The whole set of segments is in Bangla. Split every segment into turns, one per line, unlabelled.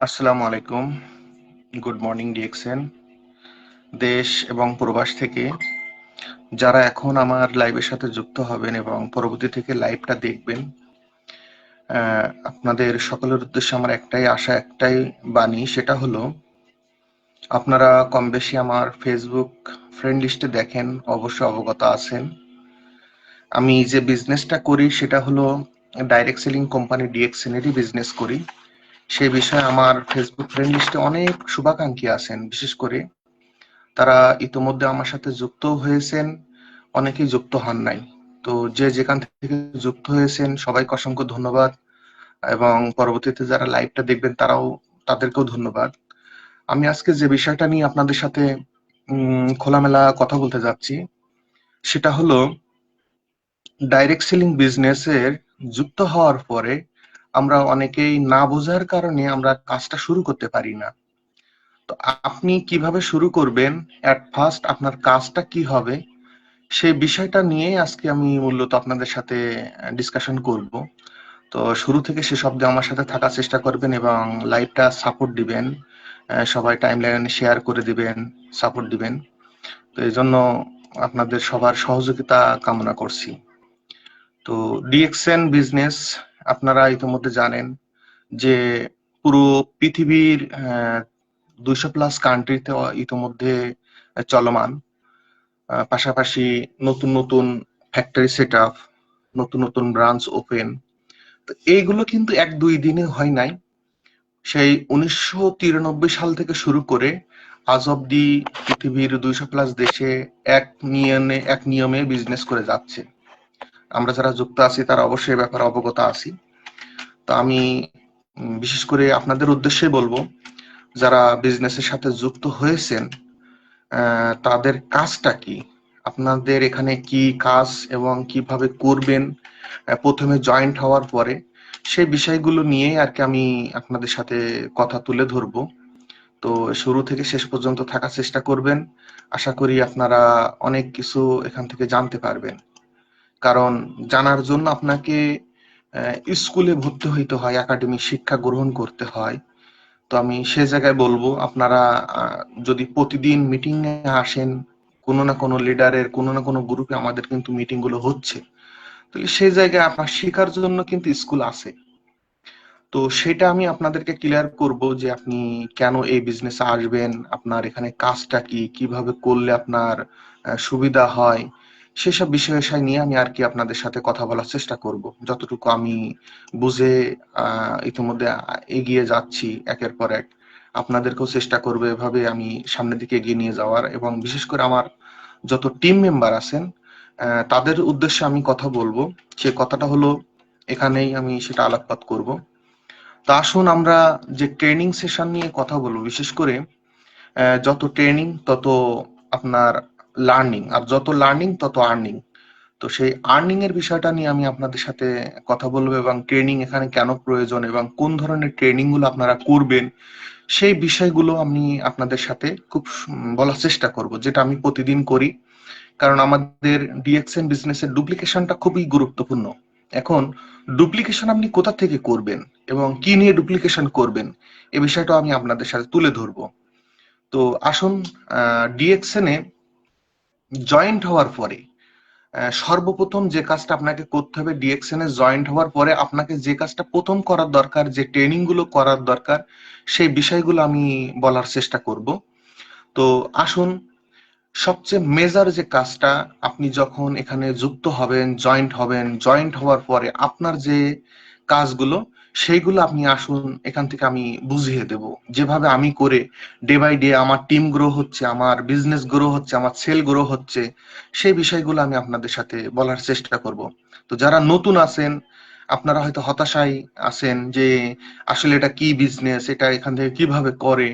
আসসালামু আলাইকুম। Good morning DXN. দেশ এবং প্রবাস থেকে যারা এখন আমার লাইভের সাথে যুক্ত হবেন এবং পরবর্তী থেকে লাইভটা দেখবেন, আপনাদের সকলের উদ্দেশ্যে আমার একটাই আশা, একটাই বাণী, সেটা হলো আপনারা কম বেশি আমার ফেসবুক ফ্রেন্ড লিস্টে দেখেন, অবশ্যই অবগত আছেন। আমি যে বিজনেসটা করি সেটা হলো ডাইরেক্ট সেলিং কোম্পানি ডিএক্সএনেরই বিজনেস করি। সেই বিষয়ে আমার ফেসবুক ফ্রেন্ড লিস্টে অনেক শুভাকাঙ্ক্ষী আছেন, বিশেষ করে তারা ইতোমধ্যে আমার সাথে যুক্ত হয়েছেন, অনেকেই যুক্ত হন নাই। তো যে যেখান থেকে যুক্ত হয়েছেন সবাইকে অসংখ্য ধন্যবাদ, এবং পরবর্তীতে যারা লাইভটা দেখবেন তাদেরকেও ধন্যবাদ। আমি আজকে যে বিষয়টা নিয়ে আপনাদের সাথে খোলামেলা কথা বলতে যাচ্ছি সেটা হলো ডাইরেক্ট সেলিং বিজনেসের যুক্ত হওয়ার পরে আমরা অনেকেই না বোঝার কারণে আমরা কাজটা শুরু করতে পারি না। তো আপনি কিভাবে শুরু করবেন, এট ফার্স্ট আপনার কাজটা কি হবে, সেই বিষয়টা নিয়ে আজকে আমি মূলত আপনাদের সাথে ডিসকাশন করব। তো শুরু থেকে শেষ অবধি আমার সাথে থাকার চেষ্টা করবেন এবং লাইভটা সাপোর্ট দিবেন। সবাই টাইমলাইনে শেয়ার করে দিবেন, সাপোর্ট দিবেন। তো এই জন্য আপনাদের সবার সহযোগিতা কামনা করছি। তো ডিএক্সএন বিজনেস আপনারা ইতিমধ্যে জানেন যে পুরো পৃথিবীর 200+ কান্ট্রিতে ইতিমধ্যে চলমান। পাশাপাশি নতুন নতুন ফ্যাক্টরি সেট আপ, নতুন নতুন ব্রাঞ্চ ওপেন। তো এইগুলো কিন্তু 1-2 দিনে হয় নাই। সেই 1993 সাল থেকে শুরু করে আজ অব্দি পৃথিবীর 200+ দেশে এক নিয়মে বিজনেস করে যাচ্ছে। আমরা যারা যুক্ত আছি তারা অবশ্যই ব্যাপারে অবগত আছি। তো আমি বিশেষ করে আপনাদের উদ্দেশ্যে বলবো, যারা বিজনেসের সাথে যুক্ত হয়েছেন তাদের কাজটা কি, আপনাদের এখানে কি কাজ এবং কিভাবে করবেন প্রথমে জয়েন্ট হওয়ার পরে, সেই বিষয়গুলো নিয়ে আর কি আমি আপনাদের সাথে কথা তুলে ধরবো। তো শুরু থেকে শেষ পর্যন্ত থাকার চেষ্টা করবেন। আশা করি আপনারা অনেক কিছু এখান থেকে জানতে পারবেন। কারণ জানার জন্য আপনাকে স্কুলে ভর্তি হইতে হয়, একাডেমিক শিক্ষা গ্রহণ করতে হয়। তো আমি সে জায়গায় বলবো, আপনারা যদি প্রতিদিন মিটিং এ আসেন, কোনো না কোনো লিডারের কোনো না কোনো গ্রুপে আমাদের কিন্তু মিটিং গুলো হচ্ছে, তাহলে সেই জায়গায় আপনার শেখার জন্য কিন্তু স্কুল আছে। তো সেটা আমি আপনাদেরকে ক্লিয়ার করব যে আপনি কেন এই বিজনেসে আসবেন, আপনার এখানে কাজটা কি, কিভাবে করলে আপনার সুবিধা হয়, সেসব বিষয় নিয়ে আমি আর কি আপনাদের সাথে কথা বলার চেষ্টা করব, যতটুকু আমি বুঝে ইতিমধ্যে এগিয়ে যাচ্ছি একের পর এক। আপনাদেরকেও চেষ্টা করবো এভাবে আমি সামনের দিকে এগিয়ে নিয়ে যাওয়ার, এবং বিশেষ করে আমার যত টিম মেম্বার আছেন তাদের উদ্দেশ্যে আমি কথা বলবো। সে কথাটা হলো, এখানেই আমি সেটা আলোকপাত করব। তা আসুন আমরা যে ট্রেনিং সেশন নিয়ে কথা বলবো, বিশেষ করে যত ট্রেনিং তত আপনার লার্নিং, আর যত লার্নিং তত আর্নিং। তো সেই আর্নিং এর বিষয়টা নিয়ে আমি আপনাদের সাথে কথা বলবো, এবং ট্রেনিং এখানে কেন প্রয়োজন এবং কোন ধরনের ট্রেনিং গুলো আপনারা করবেন, সেই বিষয়গুলো আমি আপনাদের সাথে খুব বলার চেষ্টা করব, যেটা আমি প্রতিদিন করি। কারণ আমাদের ডিএক্সএন বিজনেসের ডুপ্লিকেশনটা খুবই গুরুত্বপূর্ণ। এখন ডুপ্লিকেশন আপনি কোথা থেকে করবেন এবং কি নিয়ে ডুপ্লিকেশন করবেন, এই বিষয়টা আমি আপনাদের সাথে তুলে ধরবো। তো আসুন, ডিএক্সএন এ জয়েন্ট হওয়ার পরে সর্বপ্রথম যে কাজটা আপনাকে করতে হবে, ডিএক্সএন এ জয়েন্ট হওয়ার পরে আপনাকে যে কাজটা প্রথম করার দরকার, যে ট্রেনিং গুলো করার দরকার, সেই বিষয়গুলো আমি বলার চেষ্টা করব। তো আসুন, সবচেয়ে মেজর যে কাজটা, আপনি যখন এখানে যুক্ত হবেন, জয়েন্ট হওয়ার পরে আপনার যে কাজগুলো, সেইগুলো আপনি আসুন এখান থেকে আমি বুঝিয়ে দেব, যেভাবে আমি করে ডে বাই ডে আমার টিম গ্রো হচ্ছে, আমার বিজনেস গ্রো হচ্ছে, আমার সেল গ্রো হচ্ছে, সেই বিষয়গুলো আমি আপনাদের সাথে বলার চেষ্টা করব। তো যারা নতুন আছেন, আপনারা হয়তো হতাশায় আছেন যে আসলে এটা কি বিজনেস, এটা এখান থেকে কিভাবে করে,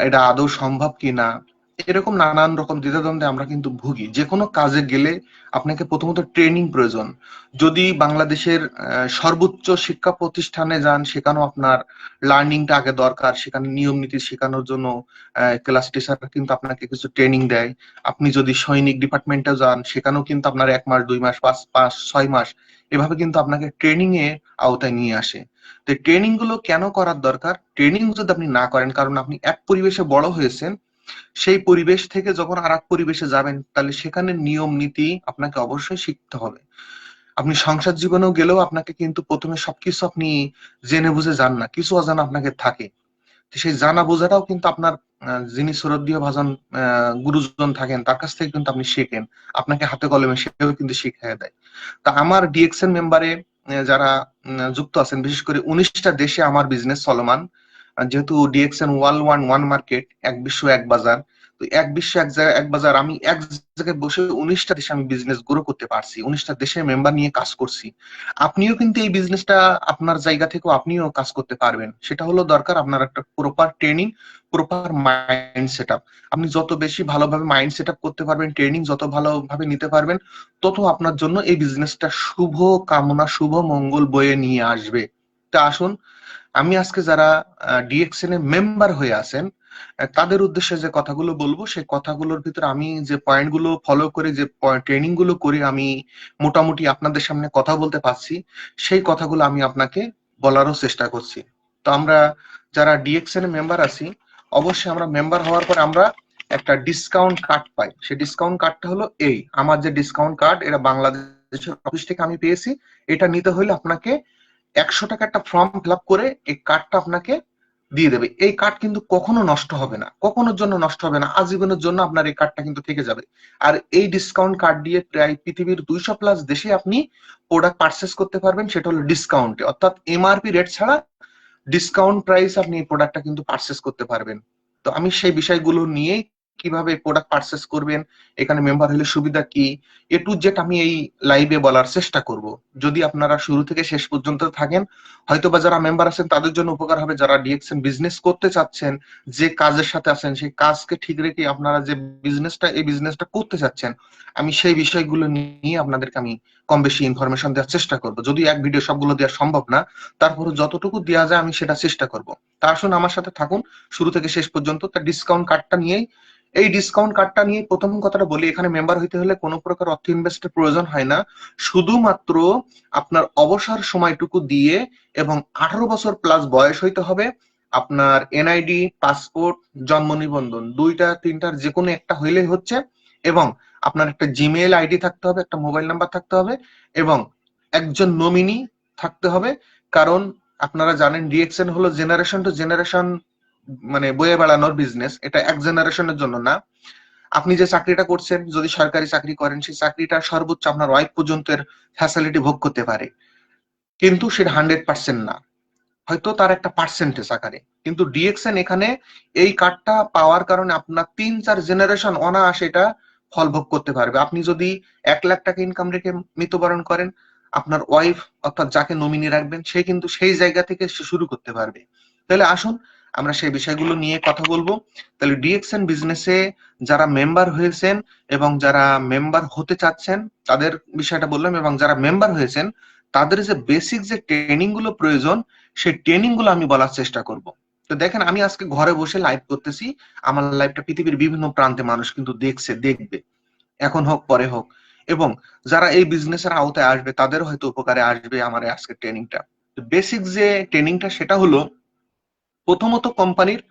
এটা আদৌ সম্ভব কিনা। এরকম নানান রকম দ্বিধাদ্বন্দ্বে আমরা কিন্তু ভুগি। যে কোনো কাজে গেলে আপনাকে প্রথমত ট্রেনিং প্রয়োজন। যদি বাংলাদেশের সর্বোচ্চ শিক্ষা প্রতিষ্ঠানে যান, সেখানেও আপনার লার্নিংটা আগে দরকার। সেখানে নিয়ম নীতি শেখানোর জন্য ক্লাস টিচার কিন্তু আপনাকে কিছু ট্রেনিং দেয়। আপনি যদি সৈনিক ডিপার্টমেন্টে যান, সেখানেও কিন্তু আপনার 1 মাস 2 মাস 5 6 মাস এভাবে কিন্তু আপনাকে ট্রেনিং এ আওতায় নিয়ে আসে। তো ট্রেনিং গুলো কেন করার দরকার? ট্রেনিং যদি আপনি না করেন, কারণ আপনি এক পরিবেশে বড় হয়েছেন, সেই পরিবেশ থেকে যখন আর এক পরিবেশে যাবেন, তাহলে সেখানে নিয়ম নীতি আপনাকে অবশ্যই শিখতে হবে। আপনি সংসার জীবনেও গেলেও আপনাকে কিন্তু প্রথমে সবকিছু আপনি জেনে বুঝে যান না, কিছু অজানা আপনাকে থাকে। তো সেই জানা বোঝাটাও কিন্তু আপনার যিনি শ্রদ্ধেয় ভাজন গুরুজন থাকেন, তার কাছ থেকে কিন্তু আপনি শেখেন। আপনাকে হাতে কলমে সেও কিন্তু শিখিয়ে দেয়। তা আমার ডিএক্সএন মেম্বারে যারা যুক্ত আছেন, বিশেষ করে 19টা দেশে আমার বিজনেস চলমান। যেহেতু ডিএক্সএন ওয়ান মার্কেট, এক বিশ্ব এক বাজার। তো এক বিশ্ব এক জায়গায় এক বাজার, আমি এক জায়গায় বসে 19টা দেশে আমি বিজনেস গ্রো করতে পারছি, 19টা দেশের মেম্বার নিয়ে কাজ করছি। আপনিও কিন্তু এই বিজনেসটা আপনার জায়গা থেকেও আপনিও কাজ করতে পারবেন। সেটা হলো দরকার আপনার একটা proper training, proper mind set up. আপনি যত বেশি ভালোভাবে মাইন্ড সেট আপ করতে পারবেন, ট্রেনিং যত ভালোভাবে নিতে পারবেন, তত আপনার জন্য এই বিজনেসটা শুভ কামনা, শুভ মঙ্গল বয়ে নিয়ে আসবে। তা আসুন, আমি আজকে যারা ডিএক্সএন এ মেম্বার হয়ে আছেন, তাদের উদ্দেশ্যে যে কথাগুলো বলবো, সেই কথাগুলোর ভিতরে আমি যে পয়েন্ট গুলো ফলো করে, যে ট্রেনিং গুলো করে আমি মোটামুটি আপনাদের সামনে কথা বলতে পারছি, সেই কথাগুলো আমি আপনাকে বলারও চেষ্টা করছি। তো আমরা যারা ডিএক্সএন এ মেম্বার আছি, অবশ্যই আমরা মেম্বার হওয়ার পর আমরা একটা ডিসকাউন্ট কার্ড পাই। সেই ডিসকাউন্ট কার্ডটা হলো এই, আমার যে ডিসকাউন্ট কার্ড, এটা বাংলাদেশের অফিস থেকে আমি পেয়েছি। এটা নিতে হলে আপনাকে 100 টাকা একটা ফর্ম ফিল আপ করে এই কার্ডটা আপনাকে দিয়ে দেবে। এই কার্ড কিন্তু কখনো নষ্ট হবে না, কখনোর জন্য নষ্ট হবে না, আজীবনের জন্য আপনার এই কার্ডটা কিন্তু থেকে যাবে। আর এই ডিসকাউন্ট কার্ড দিয়ে প্রায় পৃথিবীর 200+ দেশে আপনি প্রোডাক্ট পারচেস করতে পারবেন, সেটা হলো ডিসকাউন্টে, অর্থাৎ এমআরপি রেট ছাড়া ডিসকাউন্ট প্রাইস আপনি এই প্রোডাক্টটা কিন্তু পারচেস করতে পারবেন। তো আমি সেই বিষয়গুলো নিয়েই, কিভাবে প্রোডাক্ট পারচেস করবেন, এখানে মেম্বার হলে সুবিধা কি, এ টু জেড আমি এই লাইভে বলার চেষ্টা করব। যদি আপনারা শুরু থেকে শেষ পর্যন্ত থাকেন, হয়তোবা যারা মেম্বার আছেন তাদের জন্য উপকার হবে। যারা ডিএক্সএন বিজনেস করতে চাচ্ছেন, যে কাজের সাথে আছেন সেই কাজকে ঠিক রেখে আপনারা যে এই বিজনেসটা করতে চাচ্ছেন, আমি সেই বিষয়গুলো নিয়ে আপনাদেরকে আমি কম বেশি ইনফরমেশন দেওয়ার চেষ্টা করব। যদি এক ভিডিও সবগুলো দেওয়া সম্ভব না, তারপরে যতটুকু দেওয়া যায় আমি সেটা চেষ্টা করব। তা আসুন আমার সাথে থাকুন শুরু থেকে শেষ পর্যন্ত। তার ডিসকাউন্ট কার্ডটা নিয়েই, এই ডিসকাউন্ট কার্ডটা নিয়ে প্রথম কথাটা বলি, এখানে মেম্বার হইতে হলে কোনো প্রকার অর্থ ইনভেস্টের প্রয়োজন হয় না। শুধুমাত্র আপনার অবসর সময়টুকু দিয়ে এবং 18 বছর প্লাস বয়স হইতে হবে। আপনার এনআইডি, পাসপোর্ট, জন্ম নিবন্ধন, দুইটা তিনটার যে কোনো একটা হইলেই হচ্ছে। এবং আপনার একটা জিমেইল আইডি থাকতে হবে, একটা মোবাইল নাম্বার থাকতে হবে, এবং একজন নমিনি থাকতে হবে। কারণ আপনারা জানেন ডিএক্সএন হলো জেনারেশন টু জেনারেশন মানে বয়ে বেড়ানোর বিজনেস, এটা এক জেনারেশনের জন্য না। আপনি যে চাকরিটা করছেন, যদি সরকারি চাকরি করেন, সেই চাকরিটা সর্বোচ্চ আপনার ওয়াইফ পর্যন্ত ফ্যাসিলিটি ভোগ করতে পারে, কিন্তু সেটা 100% না, হয়তো তার একটা পার্সেন্টেজ আকারে। কিন্তু ডিএক্সএন এখানে এই কার্ডটা পাওয়ার কারণে আপনার 3-4 জেনারেশন অনায়াসে এটা ফল ভোগ করতে পারবে। আপনি যদি 1 লাখ টাকা ইনকাম রেখে মৃত্যুবরণ করেন, আপনার ওয়াইফ অর্থাৎ যাকে নমিনি রাখবেন, সে কিন্তু সেই জায়গা থেকে সে শুরু করতে পারবে। তাহলে আসুন আমরা সেই বিষয়গুলো নিয়ে কথা বলবো। তাহলে ডিএক্সএন বিজনেসে যারা মেম্বার হয়েছেন এবং যারা মেম্বার হতে চাচ্ছেন তাদের বিষয়টা বললাম, এবং যারা মেম্বার হয়েছেন তাদের যে বেসিক যে ট্রেনিং গুলো প্রয়োজন, সেই ট্রেনিং গুলো আমি বলার চেষ্টা করব। তো দেখেন, আমি আজকে ঘরে বসে লাইভ করতেছি, আমার লাইভটা পৃথিবীর বিভিন্ন প্রান্তে মানুষ কিন্তু দেখছে, দেখবে, এখন হোক পরে হোক। এবং যারা এই বিজনেসের আওতায় আসবে তাদেরও হয়তো উপকারে আসবে আমার আজকের ট্রেনিংটা। বেসিক যে ট্রেনিংটা সেটা হলো, প্রথমত কোম্পানির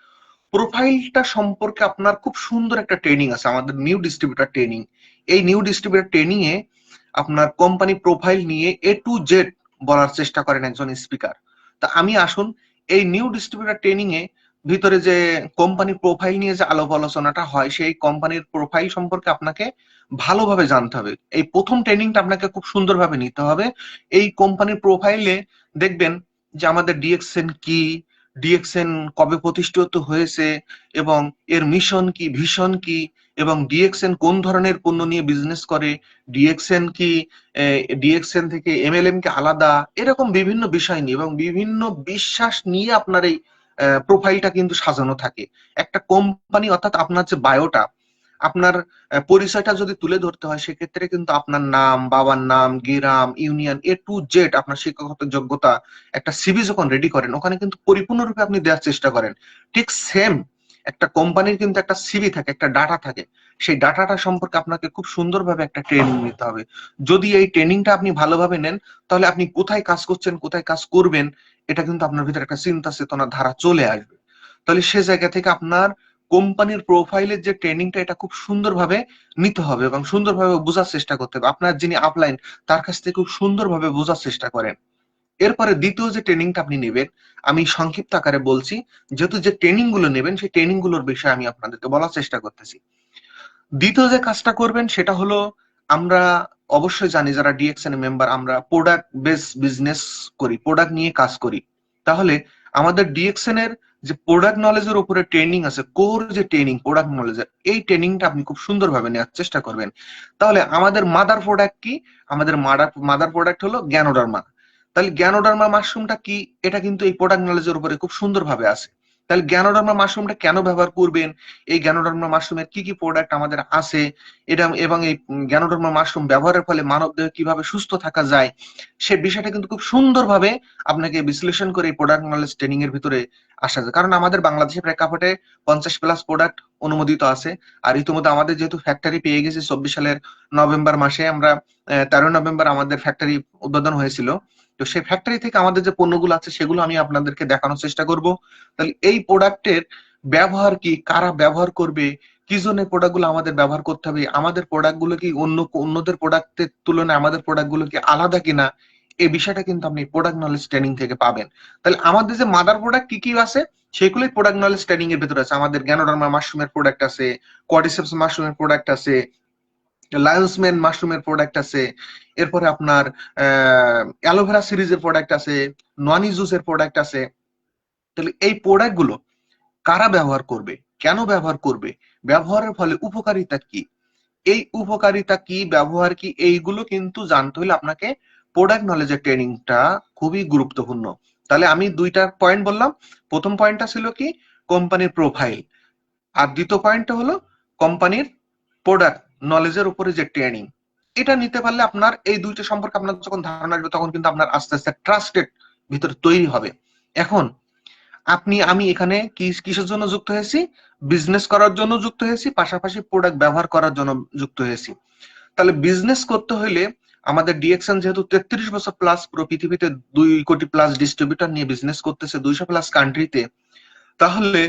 প্রোফাইলটা সম্পর্কে আপনার খুব সুন্দর একটা ট্রেনিং আছে, আমাদের নিউ ডিস্ট্রিবিউটর ট্রেনিং। এই নিউ ডিস্ট্রিবিউটর ট্রেনিং এ আপনার কোম্পানি প্রোফাইল নিয়ে এ টু জেড বলার চেষ্টা করেন একজন স্পিকার। তা আমি আসুন, এই নিউ ডিস্ট্রিবিউটর ট্রেনিং এ ভিতরে যে কোম্পানি প্রোফাইল নিয়ে যে আলাপ আলোচনাটা হয়, সেই কোম্পানির প্রোফাইল সম্পর্কে আপনাকে ভালোভাবে জানতে হবে। এই প্রথম ট্রেনিংটা আপনাকে খুব সুন্দরভাবে নিতে হবে। এই কোম্পানির প্রোফাইলে দেখবেন যে আমাদের ডিএক্সএন কি, ডিএক্সএন কবে প্রতিষ্ঠিত হয়েছে, এবং এর মিশন কি, ভিশন কি, এবং ডিএক্সএন কোন ধরনের পণ্য নিয়ে বিজনেস করে, ডিএক্সএন কি ডিএক্সএন থেকে এমএলএম কে আলাদা, এরকম বিভিন্ন বিষয় নিয়ে এবং বিভিন্ন বিশ্বাস নিয়ে আপনার এই প্রোফাইলটা কিন্তু সাজানো থাকে। একটা কোম্পানি অর্থাৎ আপনার যে বায়োটা, আপনার পরিচয়টা যদি তুলে ধরতে হয় সেক্ষেত্রে কিন্তু আপনার নাম, বাবার নাম, গ্রাম, ইউনিয়ন A to Z, আপনার শিক্ষাগত যোগ্যতা, একটা সিভি যখন রেডি করেন ওখানে কিন্তু পরিপূর্ণরূপে আপনি দেওয়ার চেষ্টা করেন। ঠিক সেম একটা কোম্পানির কিন্তু একটা সিভি থাকে, একটা ডাটা থাকে। সেই ডাটাটা সম্পর্কে আপনাকে খুব সুন্দরভাবে একটা ট্রেনিং নিতে হবে। যদি এই ট্রেনিংটা আপনি ভালোভাবে নেন তাহলে আপনি কোথায় কাজ করছেন, কোথায় কাজ করবেন, এটা কিন্তু আপনার ভিতরে একটা চিন্তা চেতনা ধারা চলে আসবে। তাহলে সে জায়গা থেকে আপনার কোম্পানির প্রোফাইলের যে ট্রেনিংটা এটা খুব সুন্দরভাবে নিতে হবে এবং সুন্দরভাবে বোঝার চেষ্টা করতে হবে। আপনার যিনি আপলাইন তার কাছ থেকে খুব সুন্দরভাবে বোঝার চেষ্টা করেন। এরপরে দ্বিতীয় যে ট্রেনিংটা আপনি নেবেন, আমি সংক্ষিপ্ত আকারে বলছি, যেহেতু যে ট্রেনিং গুলো নেবেন সেই ট্রেনিং গুলোর বিষয়ে আমি আপনাদেরকে বলার চেষ্টা করতেছি। দ্বিতীয় যে কাজটা করবেন সেটা হলো, আমরা অবশ্যই জানি যারা ডিএক্সএন মেম্বার আমরা প্রোডাক্ট বেস বিজনেস করি, প্রোডাক্ট নিয়ে কাজ করি। তাহলে আমাদের ডিএক্সএন এর যে প্রোডাক্ট নলেজের উপরে ট্রেনিং আছে, কোর যে ট্রেনিং প্রোডাক্ট নলেজের, এই ট্রেনিংটা আপনি খুব সুন্দরভাবে নেওয়ার চেষ্টা করবেন। তাহলে আমাদের মাদার প্রোডাক্ট কি? আমাদের মাদার প্রোডাক্ট হলো জ্ঞানোডার্মা। তাহলে জ্ঞানোডার্মা মাশরুমটা কি? এটা কিন্তু এই প্রোডাক্ট নলেজের উপরে খুব সুন্দরভাবে আছে। তাহলে জ্ঞানোডার্মা মাশরুমটা কেন ব্যবহার করবেন, এই জ্ঞানোডার্মা মাশরুমের কি কি প্রোডাক্ট আমাদের আছে, এটা এবং এই জ্ঞানোডার্মা মাশরুম ব্যবহারের ফলে মানব দেহ কিভাবে সুস্থ থাকা যায়, সে বিষয়টা কিন্তু খুব সুন্দরভাবে আপনাকে বিশ্লেষণ করে এই প্রোডাক্ট নলেজ ট্রেনিং এর ভিতরে আসা যায়। কারণ আমাদের বাংলাদেশের প্রেক্ষাপটে 50+ প্রোডাক্ট অনুমোদিত আছে। আর ইতিমধ্যে আমাদের যেহেতু ফ্যাক্টরি পেয়ে গেছে 24 সালের নভেম্বর মাসে, আমরা 13 নভেম্বর আমাদের ফ্যাক্টরি উদ্বোধন হয়েছিল। তো সেই ফ্যাক্টরি থেকে আমাদের যে পণ্যগুলো আছে সেগুলো আমি আপনাদেরকে দেখানোর চেষ্টা করব। তাহলে এই প্রোডাক্টের ব্যবহার কি, কারা ব্যবহার করবে, কি জন্য প্রোডাক্ট গুলো আমাদের ব্যবহার করতে হবে, আমাদের প্রোডাক্ট গুলো কি অন্যদের প্রোডাক্টের তুলনায় আমাদের প্রোডাক্ট গুলো কি আলাদা কিনা, এই বিষয়টা কিন্তু আপনি প্রোডাক্ট নলেজ ট্রেনিং থেকে পাবেন। তাহলে আমাদের যে মাদার প্রোডাক্ট কি কি আছে সেগুলোই প্রোডাক্ট নলেজ ট্রেনিং এর ভিতরে আছে। আমাদের জ্ঞানোডার্মা মাশরুমের প্রোডাক্ট আছে, কোয়াড্রিসেপস মাশরুমের প্রোডাক্ট আছে, লায়ন্সম্যান মাশরুমের প্রোডাক্ট আছে, এরপরে আপনার অ্যালোভেরা সিরিজের প্রোডাক্ট আছে, ননি জুসের প্রোডাক্ট আছে। তাহলে এই প্রোডাক্ট গুলো কারা ব্যবহার করবে, কেন ব্যবহার করবে, ব্যবহারের ফলে উপকারিতা কি, এই উপকারিতা কি, ব্যবহার কি, এইগুলো কিন্তু জানতে হলে আপনাকে প্রোডাক্ট নলেজের ট্রেনিংটা খুবই গুরুত্বপূর্ণ। তাহলে আমি দুইটা পয়েন্ট বললাম। প্রথম পয়েন্টটা ছিল কি, কোম্পানির প্রোফাইল, আর দ্বিতীয় পয়েন্টটা হলো কোম্পানির প্রোডাক্ট নলেজের উপরে যে ট্রেনিং। এটা নিতে পারলে আপনার এই দুইটা সম্পর্কে আপনার যখন ধারণা আসবে তখন কিন্তু আপনার আস্তে আস্তে ট্রাস্টেড ভিতরে তৈরি হবে। এখন আমি এখানে কিসের জন্য যুক্ত হয়েছি? বিজনেস করার জন্য যুক্ত হয়েছি, পাশাপাশি প্রোডাক্ট ব্যবহার করার জন্য যুক্ত হয়েছি। তাহলে বিজনেস করতে হলে আমাদের ডিএক্সএন যেহেতু 33 বছর প্লাস পুরো পৃথিবীতে 2 কোটি প্লাস ডিস্ট্রিবিউটর নিয়ে বিজনেস করতেছে 200+ কান্ট্রিতে, তাহলে